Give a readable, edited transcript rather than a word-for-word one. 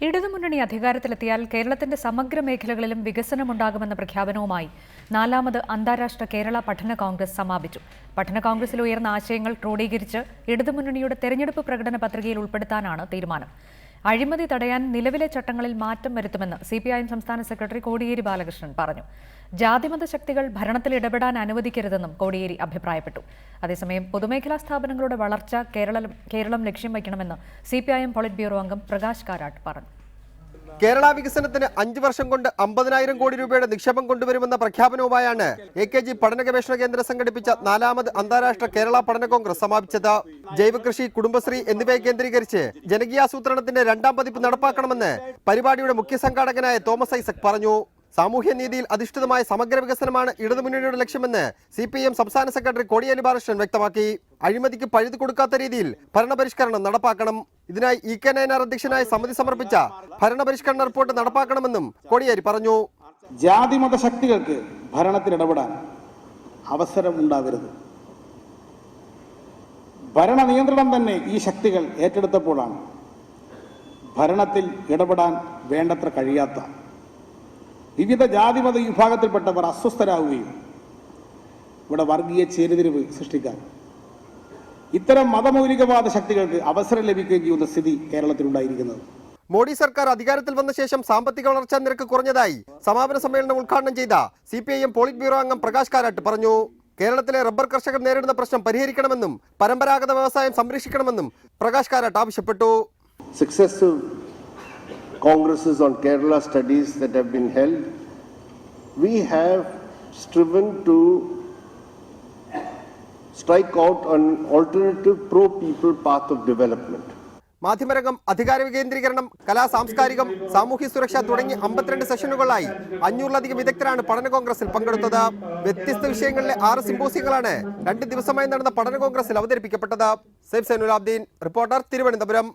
ഇടതുമുന്നണി അധികാരത്തിലെത്തിയാൽ കേരളത്തിന്റെ സമഗ്ര മേഖലകളിലും വികസനമുണ്ടാകുമെന്ന പ്രഖ്യാപനവുമായി നാലാമത് അന്താരാഷ്ട്ര കേരള പഠന കോൺഗ്രസ് സമാപിച്ചു. പഠന കോൺഗ്രസിൽ ഉയർന്ന ആശയങ്ങൾ ക്രോഡീകരിച്ച് ഇടതുമുന്നണിയുടെ തെരഞ്ഞെടുപ്പ് പ്രകടന പത്രികയിൽ ഉൾപ്പെടുത്താനാണ് തീരുമാനം. അഴിമതി തടയാൻ നിലവിലെ ചട്ടങ്ങളിൽ മാറ്റം വരുത്തുമെന്ന് CPIM സംസ്ഥാന സെക്രട്ടറി കോടിയേരി ബാലകൃഷ്ണൻ പറഞ്ഞു. ജാതിമത ശക്തികൾ ഭരണത്തിൽ ഇടപെടാൻ അനുവദിക്കരുതെന്നും കോടിയേരി അഭിപ്രായപ്പെട്ടു. അതേസമയം പൊതുമേഖലാ സ്ഥാപനങ്ങളുടെ വളർച്ച കേരളം ലക്ഷ്യം വയ്ക്കണമെന്ന് CPIM പോളിറ്റ് ബ്യൂറോ അംഗം പ്രകാശ് കാരാട്ട് പറഞ്ഞു. കേരള വികസനത്തിന് 5 വർഷം കൊണ്ട് 50,000 കോടി രൂപയുടെ നിക്ഷേപം കൊണ്ടുവരുമെന്ന പ്രഖ്യാപനവുമായാണ് AKG പഠന ഗവേഷണ കേന്ദ്രം സംഘടിപ്പിച്ച നാലാമത് അന്താരാഷ്ട്ര കേരള പഠന കോൺഗ്രസ് സമാപിച്ചത്. ജൈവകൃഷി, കുടുംബശ്രീ എന്നിവയെ കേന്ദ്രീകരിച്ച് ജനകീയാസൂത്രണത്തിന്റെ 2ാം പതിപ്പ് നടപ്പാക്കണമെന്ന് പരിപാടിയുടെ മുഖ്യ സംഘാടകനായ തോമസ് ഐസക് പറഞ്ഞു. സാമൂഹ്യനീതിയിൽ അധിഷ്ഠിതമായ സമഗ്ര വികസനമാണ് ഇടതുമുന്നണിയുടെ ലക്ഷ്യമെന്ന് CPIM സംസ്ഥാന സെക്രട്ടറി കോടിയേരി ബാലകൃഷ്ണൻ വ്യക്തമാക്കി. അഴിമതിക്ക് പഴുതു കൊടുക്കാത്ത രീതിയിൽ ഭരണപരിഷ്കരണം നടപ്പാക്കണം. ഇതിനായി EK നയനാർ അധ്യക്ഷനായ സമിതി സമർപ്പിച്ച ഭരണപരിഷ്കരണ റിപ്പോർട്ട് നടപ്പാക്കണമെന്നും കോടിയേരി പറഞ്ഞു. ജാതിമത ശക്തികൾക്ക് ഭരണത്തിൽ ഇടപെടാൻ അവസരമുണ്ടാവരുത്. ഭരണ നിയന്ത്രണം തന്നെ ഈ ശക്തികൾ ഏറ്റെടുത്തപ്പോഴാണ് ഭരണത്തിൽ ഇടപെടാൻ വേണ്ടത്ര കഴിയാത്ത വിവിധ ജാതിമത വിഭാഗത്തിൽപ്പെട്ടവർ അസ്വസ്ഥരാകുകയും ഇവിടെ വർഗീയ ചേരിതിരിവ് സൃഷ്ടിക്കാൻ ഇത്തരം മതമൗലികവാദ ശക്തികൾക്ക് അവസരം ലഭിക്കുകയും ചെയ്യുന്ന സ്ഥിതി കേരളത്തിലുണ്ടായിരിക്കുന്നത്. മോഡി സർക്കാർ അധികാരത്തിൽ വന്ന ശേഷം സാമ്പത്തിക വളർച്ചാ നിരക്ക് കുറഞ്ഞതായി സമാപന സമ്മേളനം ഉദ്ഘാടനം ചെയ്ത CPIM പോളിറ്റ് ബ്യൂറോ അംഗം പ്രകാശ് കാരാട്ട് പറഞ്ഞു. കേരളത്തിലെ റബ്ബർ കർഷകർ നേരിടുന്ന പ്രശ്നം പരിഹരിക്കണമെന്നും പരമ്പരാഗത വ്യവസായം സംരക്ഷിക്കണമെന്നും പ്രകാശ് കാരാട്ട് ആവശ്യപ്പെട്ടു. Successive congresses on Kerala studies that have been held, we have striven to strike out an alternative pro-people path of development. മാധ്യമരംഗം, അധികാര വികേന്ദ്രീകരണം, കലാ, സാംസ്കാരികം, സാമൂഹ്യ സുരക്ഷ തുടങ്ങി 52 സെഷനുകളായി 500-ലധികം വിദഗ്ധരാണ് പഠന കോൺഗ്രസിൽ പങ്കെടുത്തത്. വ്യത്യസ്ത വിഷയങ്ങളിലെ 6 സിമ്പോസിയങ്ങളാണ് 2 ദിവസമായി നടന്ന പഠന കോൺഗ്രസിൽ അവതരിപ്പിക്കപ്പെട്ടത്. സൈഫ് സൈനുലാബ്ദീൻ, റിപ്പോർട്ടർ, തിരുവനന്തപുരം.